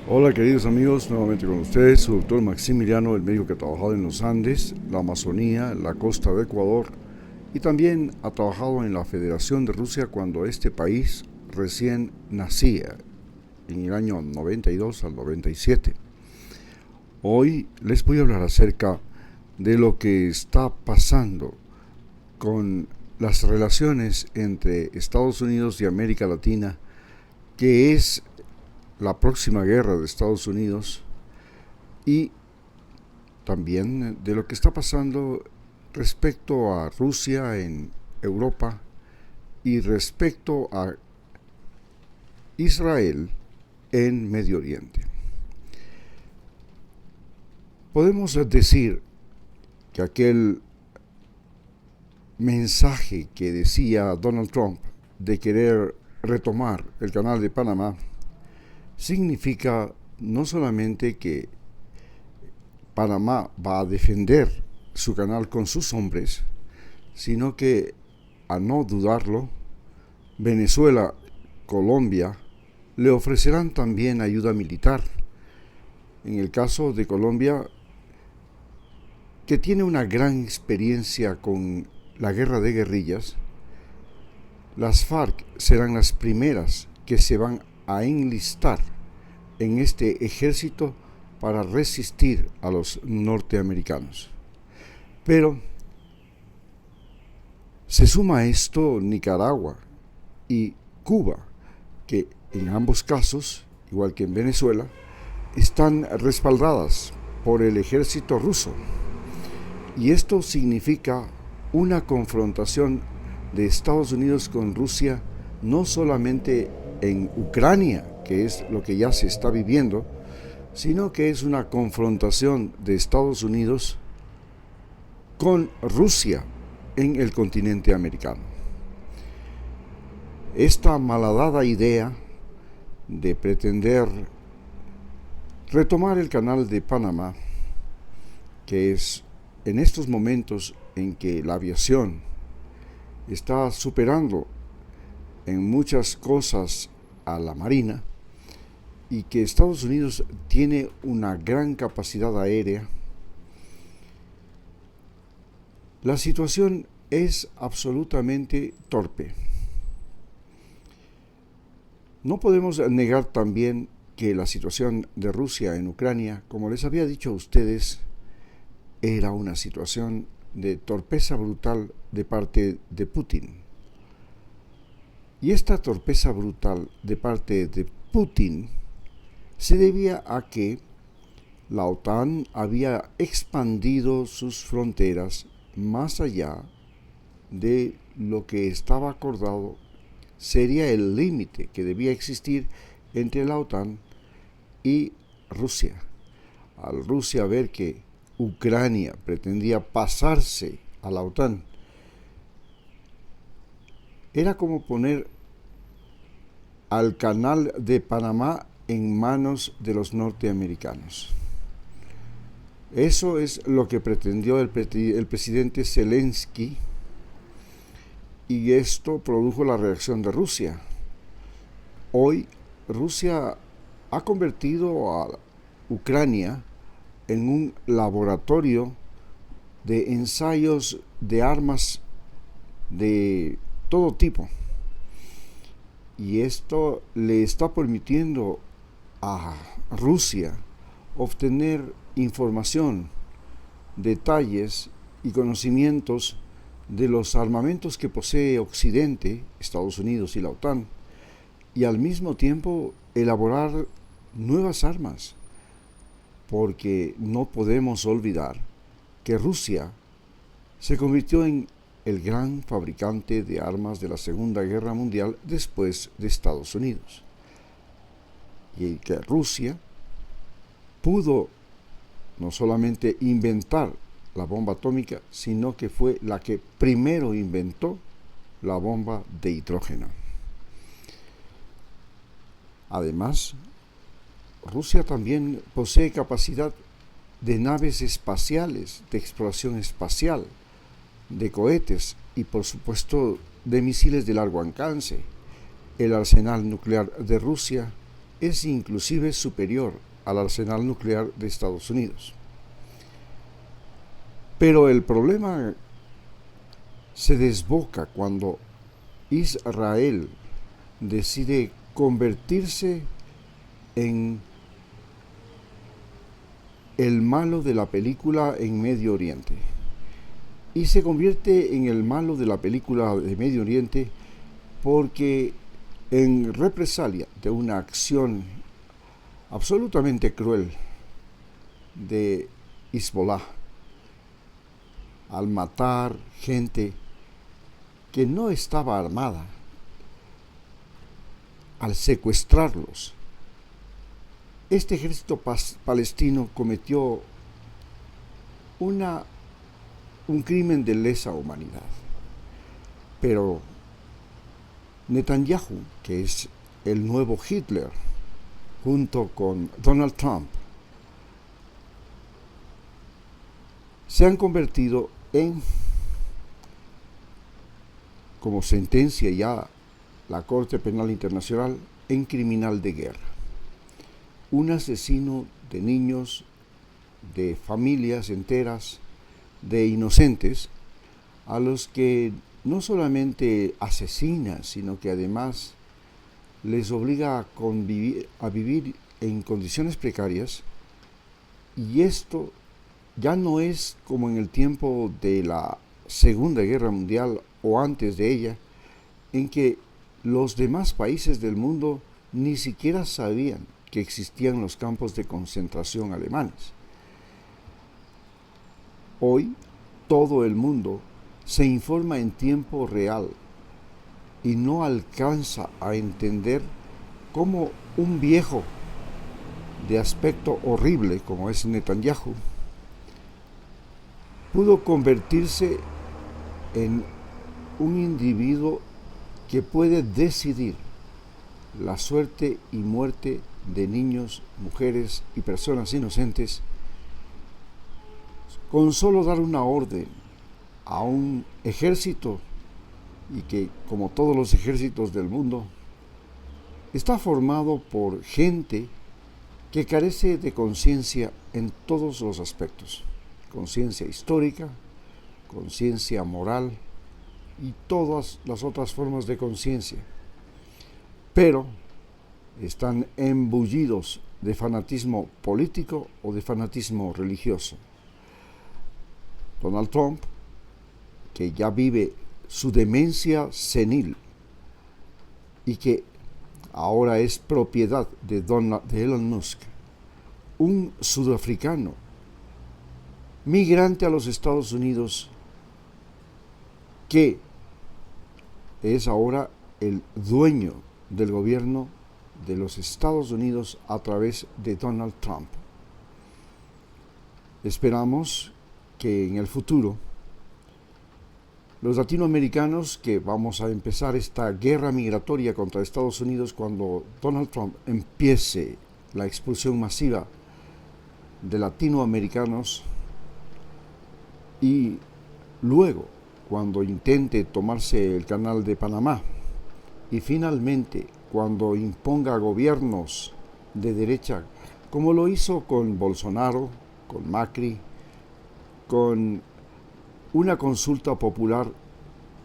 Hola queridos amigos, nuevamente con ustedes, su doctor Maximiliano, el médico que ha trabajado en los Andes, la Amazonía, la costa de Ecuador y también ha trabajado en la Federación de Rusia cuando este país recién nacía, en el año 92 al 97. Hoy les voy a hablar acerca de lo que está pasando con las relaciones entre Estados Unidos y América Latina, que es la próxima guerra de Estados Unidos, y también de lo que está pasando respecto a Rusia en Europa y respecto a Israel en Medio Oriente. Podemos decir que aquel mensaje que decía Donald Trump de querer retomar el canal de Panamá significa no solamente que Panamá va a defender su canal con sus hombres, sino que, a no dudarlo, Venezuela, Colombia, le ofrecerán también ayuda militar. En el caso de Colombia, que tiene una gran experiencia con la guerra de guerrillas, las FARC serán las primeras que se van a enlistar en este ejército para resistir a los norteamericanos. Pero se suma a esto Nicaragua y Cuba, que en ambos casos, igual que en Venezuela, están respaldadas por el ejército ruso. Y esto significa una confrontación de Estados Unidos con Rusia, no solamente en Ucrania, que es lo que ya se está viviendo, sino que es una confrontación de Estados Unidos con Rusia en el continente americano. Esta malhadada idea de pretender retomar el canal de Panamá, que es en estos momentos en que la aviación está superando en muchas cosas a la Marina y que Estados Unidos tiene una gran capacidad aérea, la situación es absolutamente torpe. No podemos negar también que la situación de Rusia en Ucrania, como les había dicho a ustedes, era una situación de torpeza brutal de parte de Putin. Y esta torpeza brutal de parte de Putin se debía a que la OTAN había expandido sus fronteras más allá de lo que estaba acordado sería el límite que debía existir entre la OTAN y Rusia. Al Rusia ver que Ucrania pretendía pasarse a la OTAN, era como poner al canal de Panamá en manos de los norteamericanos. Eso es lo que pretendió el presidente Zelensky, y esto produjo la reacción de Rusia. Hoy Rusia ha convertido a Ucrania en un laboratorio de ensayos de armas de todo tipo. Y esto le está permitiendo a Rusia obtener información, detalles y conocimientos de los armamentos que posee Occidente, Estados Unidos y la OTAN, y al mismo tiempo elaborar nuevas armas, porque no podemos olvidar que Rusia se convirtió en el gran fabricante de armas de la Segunda Guerra Mundial después de Estados Unidos, y que Rusia pudo no solamente inventar la bomba atómica, sino que fue la que primero inventó la bomba de hidrógeno. Además, Rusia también posee capacidad de naves espaciales, de exploración espacial, de cohetes y por supuesto de misiles de largo alcance. El arsenal nuclear de Rusia es inclusive superior al arsenal nuclear de Estados Unidos. Pero el problema se desboca cuando Israel decide convertirse en el malo de la película en Medio Oriente. Y se convierte en el malo de la película de Medio Oriente porque en represalia de una acción absolutamente cruel de Hezbollah, al matar gente que no estaba armada, al secuestrarlos, este ejército palestino cometió un crimen de lesa humanidad. Pero Netanyahu, que es el nuevo Hitler, junto con Donald Trump, se han convertido en, como sentencia ya la Corte Penal Internacional, en criminal de guerra. Un asesino de niños, de familias enteras, de inocentes, a los que no solamente asesina, sino que además les obliga a vivir en condiciones precarias. Y esto ya no es como en el tiempo de la Segunda Guerra Mundial o antes de ella, en que los demás países del mundo ni siquiera sabían que existían los campos de concentración alemanes. Hoy todo el mundo se informa en tiempo real y no alcanza a entender cómo un viejo de aspecto horrible como es Netanyahu pudo convertirse en un individuo que puede decidir la suerte y muerte de niños, mujeres y personas inocentes con solo dar una orden a un ejército, y que, como todos los ejércitos del mundo, está formado por gente que carece de conciencia en todos los aspectos: conciencia histórica, conciencia moral y todas las otras formas de conciencia. Pero están embullidos de fanatismo político o de fanatismo religioso. Donald Trump, que ya vive su demencia senil y que ahora es propiedad de Elon Musk, un sudafricano migrante a los Estados Unidos, que es ahora el dueño del gobierno de los Estados Unidos a través de Donald Trump. Esperamos que en el futuro los latinoamericanos, que vamos a empezar esta guerra migratoria contra Estados Unidos cuando Donald Trump empiece la expulsión masiva de latinoamericanos, y luego cuando intente tomarse el canal de Panamá, y finalmente cuando imponga gobiernos de derecha, como lo hizo con Bolsonaro, con Macri, con una consulta popular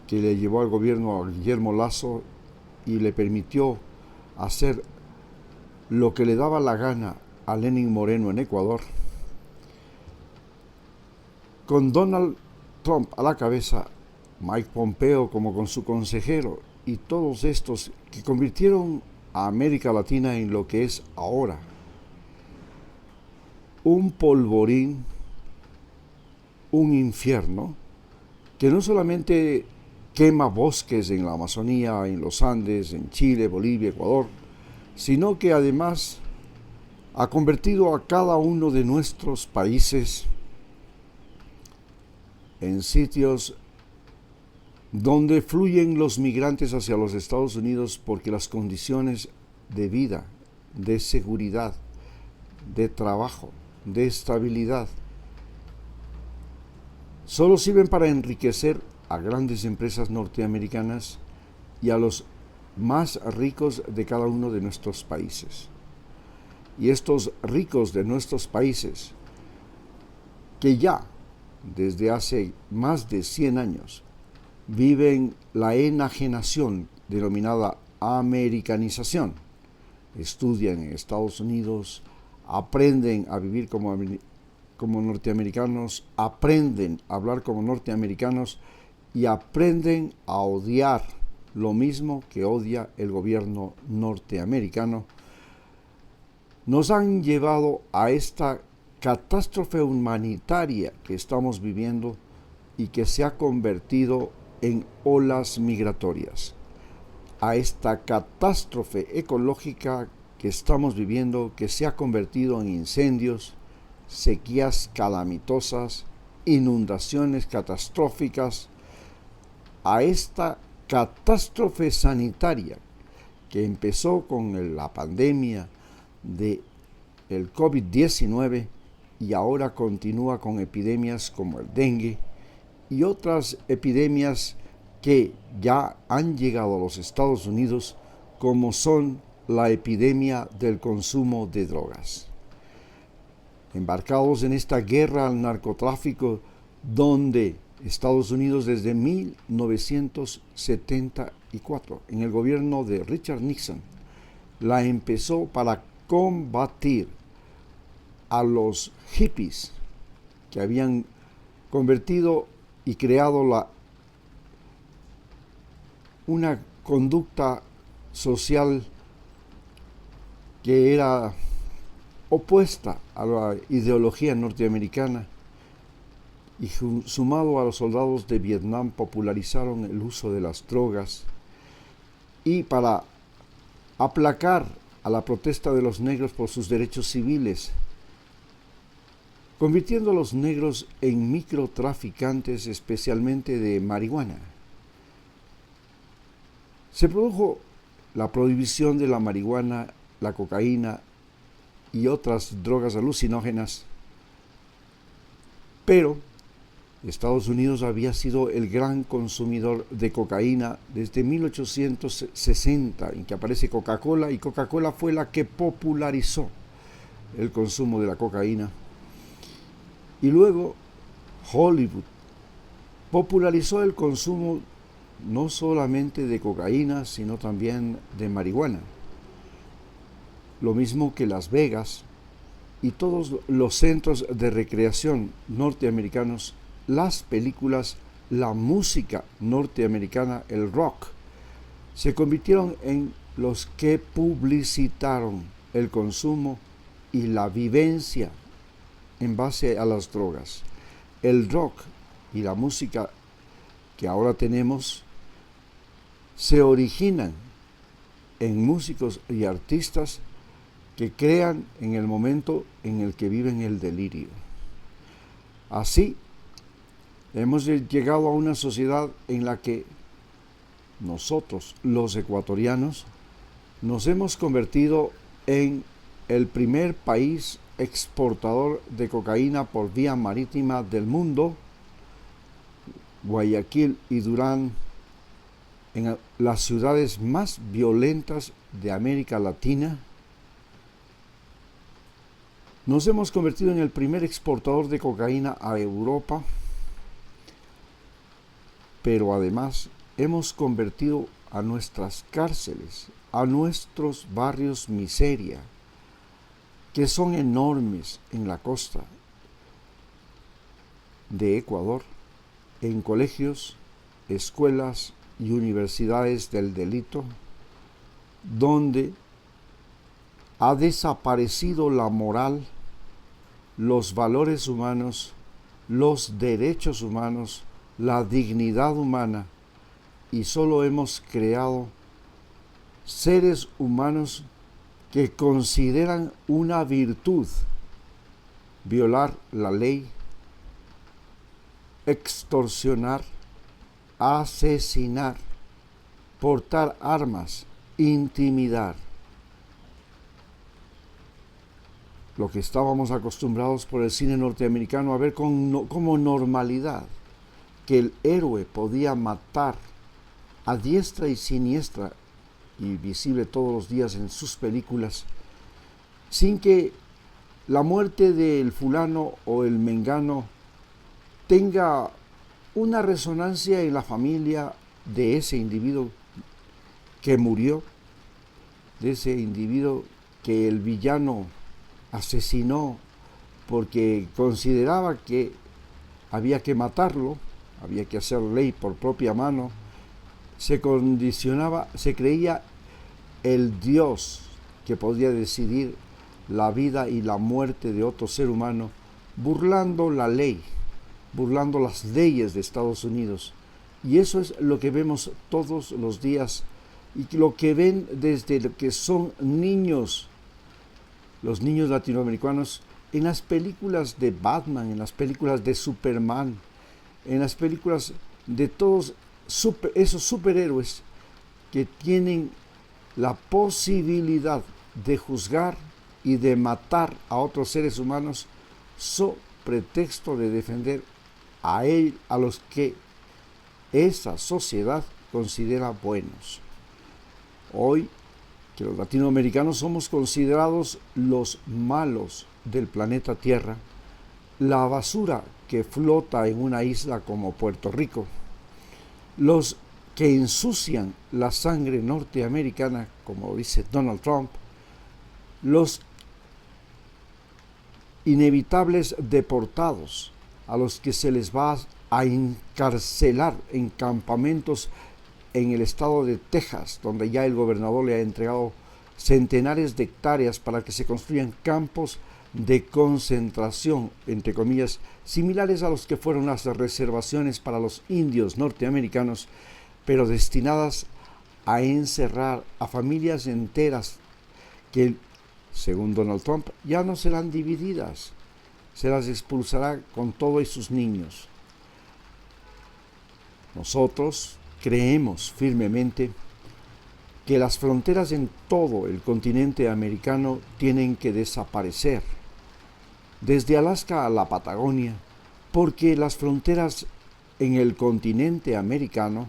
que le llevó al gobierno a Guillermo Lasso y le permitió hacer lo que le daba la gana a Lenín Moreno en Ecuador. Con Donald Trump a la cabeza, Mike Pompeo como con su consejero, y todos estos que convirtieron a América Latina en lo que es ahora un polvorín, un infierno, que no solamente quema bosques en la Amazonía, en los Andes, en Chile, Bolivia, Ecuador, sino que además ha convertido a cada uno de nuestros países en sitios donde fluyen los migrantes hacia los Estados Unidos, porque las condiciones de vida, de seguridad, de trabajo, de estabilidad, solo sirven para enriquecer a grandes empresas norteamericanas y a los más ricos de cada uno de nuestros países. y estos ricos de nuestros países, que ya desde hace más de 100 años viven la enajenación denominada americanización, estudian en Estados Unidos, aprenden a vivir como norteamericanos, aprenden a hablar como norteamericanos y aprenden a odiar lo mismo que odia el gobierno norteamericano, nos han llevado a esta catástrofe humanitaria que estamos viviendo y que se ha convertido en olas migratorias, a esta catástrofe ecológica que estamos viviendo, que se ha convertido en incendios, sequías calamitosas, inundaciones catastróficas, a esta catástrofe sanitaria que empezó con la pandemia del COVID-19 y ahora continúa con epidemias como el dengue y otras epidemias que ya han llegado a los Estados Unidos, como son la epidemia del consumo de drogas. Embarcados en esta guerra al narcotráfico, donde Estados Unidos desde 1974, en el gobierno de Richard Nixon, la empezó para combatir a los hippies que habían convertido y creado una conducta social que era opuesta a la ideología norteamericana, y sumado a los soldados de Vietnam popularizaron el uso de las drogas, y para aplacar a la protesta de los negros por sus derechos civiles, convirtiendo a los negros en microtraficantes, especialmente de marihuana. Se produjo la prohibición de la marihuana, la cocaína y otras drogas alucinógenas, pero Estados Unidos había sido el gran consumidor de cocaína desde 1860, en que aparece Coca-Cola, y Coca-Cola fue la que popularizó el consumo de la cocaína. Y luego Hollywood popularizó el consumo no solamente de cocaína, sino también de marihuana. Lo mismo que Las Vegas y todos los centros de recreación norteamericanos, las películas, la música norteamericana, el rock, se convirtieron en los que publicitaron el consumo y la vivencia en base a las drogas. El rock y la música que ahora tenemos se originan en músicos y artistas que crean en el momento en el que viven el delirio. Así, hemos llegado a una sociedad en la que nosotros, los ecuatorianos, nos hemos convertido en el primer país exportador de cocaína por vía marítima del mundo. Guayaquil y Durán, en las ciudades más violentas de América Latina. Nos hemos convertido en el primer exportador de cocaína a Europa, pero además hemos convertido a nuestras cárceles, a nuestros barrios miseria, que son enormes en la costa de Ecuador, en colegios, escuelas y universidades del delito, donde ha desaparecido la moral, los valores humanos, los derechos humanos, la dignidad humana, y solo hemos creado seres humanos que consideran una virtud violar la ley, extorsionar, asesinar, portar armas, intimidar. Lo que estábamos acostumbrados por el cine norteamericano a ver como normalidad, que el héroe podía matar a diestra y siniestra, y visible todos los días en sus películas, sin que la muerte del fulano o el mengano tenga una resonancia en la familia de ese individuo que murió, de ese individuo que el villano asesinó porque consideraba que había que matarlo, había que hacer ley por propia mano, se condicionaba, se creía el Dios que podía decidir la vida y la muerte de otro ser humano, burlando la ley, burlando las leyes de Estados Unidos. Y eso es lo que vemos todos los días y lo que ven desde lo que son niños, los niños latinoamericanos, en las películas de Batman, en las películas de Superman, en las películas de todos esos superhéroes que tienen la posibilidad de juzgar y de matar a otros seres humanos so pretexto de defender a los que esa sociedad considera buenos. Hoy, que los latinoamericanos somos considerados los malos del planeta Tierra, la basura que flota en una isla como Puerto Rico, los que ensucian la sangre norteamericana, como dice Donald Trump, los inevitables deportados a los que se les va a encarcelar en campamentos en el estado de Texas, donde ya el gobernador le ha entregado centenares de hectáreas para que se construyan campos de concentración, entre comillas, similares a los que fueron las reservaciones para los indios norteamericanos, pero destinadas a encerrar a familias enteras que, según Donald Trump, ya no serán divididas, se las expulsará con todos sus niños. Nosotros creemos firmemente que las fronteras en todo el continente americano tienen que desaparecer, desde Alaska a la Patagonia, porque las fronteras en el continente americano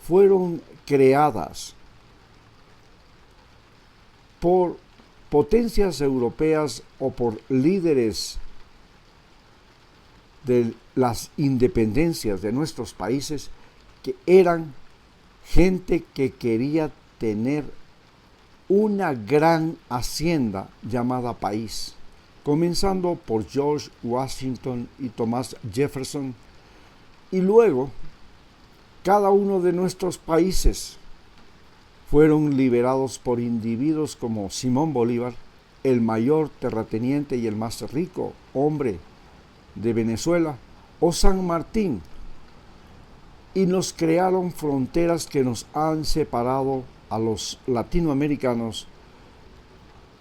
fueron creadas por potencias europeas o por líderes de las independencias de nuestros países que eran gente que quería tener una gran hacienda llamada país, comenzando por George Washington y Thomas Jefferson, y luego cada uno de nuestros países fueron liberados por individuos como Simón Bolívar, el mayor terrateniente y el más rico hombre de Venezuela, o San Martín, y nos crearon fronteras que nos han separado a los latinoamericanos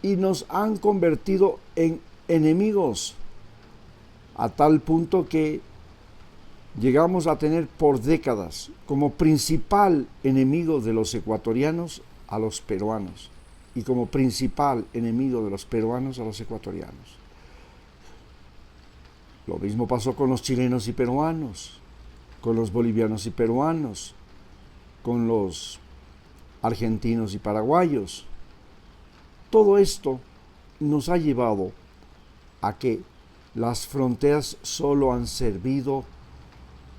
y nos han convertido en enemigos, a tal punto que llegamos a tener por décadas como principal enemigo de los ecuatorianos a los peruanos y como principal enemigo de los peruanos a los ecuatorianos. Lo mismo pasó con los chilenos y peruanos, con los bolivianos y peruanos, con los argentinos y paraguayos. Todo esto nos ha llevado a que las fronteras solo han servido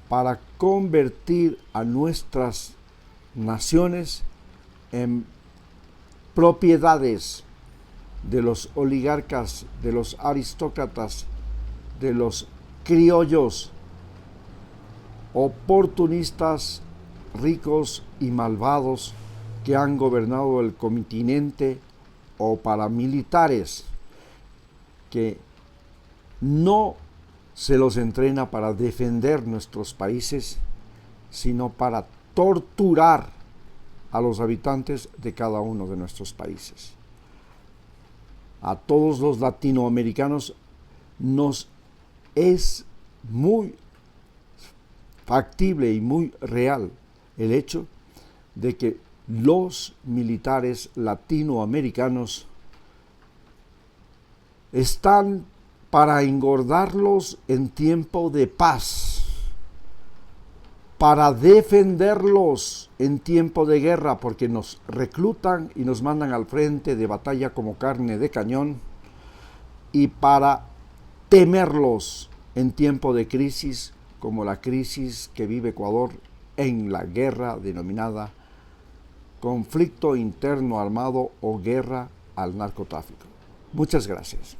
para convertir a nuestras naciones en propiedades de los oligarcas, de los aristócratas, de los criollos, oportunistas, ricos y malvados que han gobernado el continente, o paramilitares que no se los entrena para defender nuestros países, sino para torturar a los habitantes de cada uno de nuestros países. A todos los latinoamericanos nos es muy factible y muy real el hecho de que los militares latinoamericanos están para engordarlos en tiempo de paz, para defenderlos en tiempo de guerra, porque nos reclutan y nos mandan al frente de batalla como carne de cañón, y para temerlos en tiempo de crisis, como la crisis que vive Ecuador en la guerra denominada conflicto interno armado o guerra al narcotráfico. Muchas gracias.